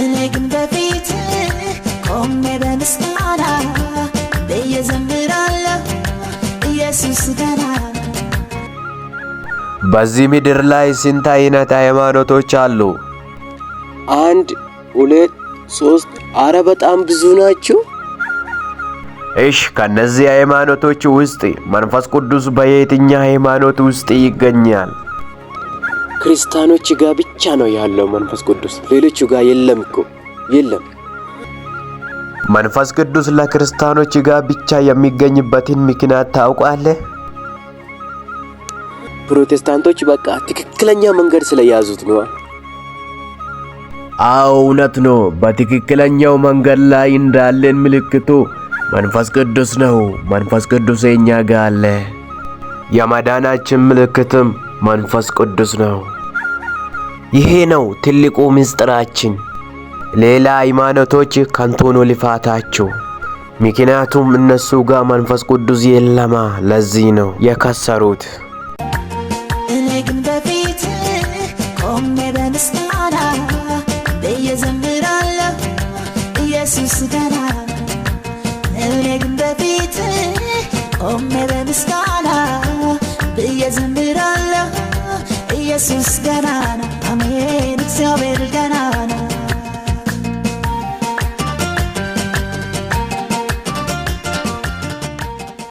እኔ ግን በፊት ቆሜ በምስጋና እዘምራለሁ ኢየሱስ ገና። በዚህ ምድር ላይ ስንት አይነት ሃይማኖቶች አሉ? 1 2 3 አረ በጣም ብዙ ናቸው። እሺ ከነዚህ ሃይማኖቶች ውስጥ መንፈስ ቅዱስ በየትኛው ሃይማኖት ውስጥ ይገኛል? ክርስቲያኖች ጋር ብቻ ነው ያለው መንፈስ ቅዱስ፣ ሌሎቹ ጋር የለም እኮ የለም። መንፈስ ቅዱስ ለክርስቲያኖች ጋር ብቻ የሚገኝበትን ምክንያት ታውቃለህ? ፕሮቴስታንቶች በቃ ትክክለኛ መንገድ ስለያዙት ነው። አዎ እውነት ነው። በትክክለኛው መንገድ ላይ እንዳለን ምልክቱ መንፈስ ቅዱስ ነው። መንፈስ ቅዱስ የኛ ጋር አለ። የመዳናችን ምልክትም መንፈስ ቅዱስ ነው። ይሄ ነው ትልቁ ምስጢራችን። ሌላ ሃይማኖቶች ከንቱ ነው ልፋታቸው፣ ምክንያቱም እነሱ ጋር መንፈስ ቅዱስ የለማ። ለዚህ ነው የከሰሩት። እኔ ግን በፊት ቆሜ በምስጋና እዘምራለሁ ኢየሱስ ገና። እኔ ግን በፊት ቆሜ በምስጋና እዘምራለሁ ኢየሱስ ገና።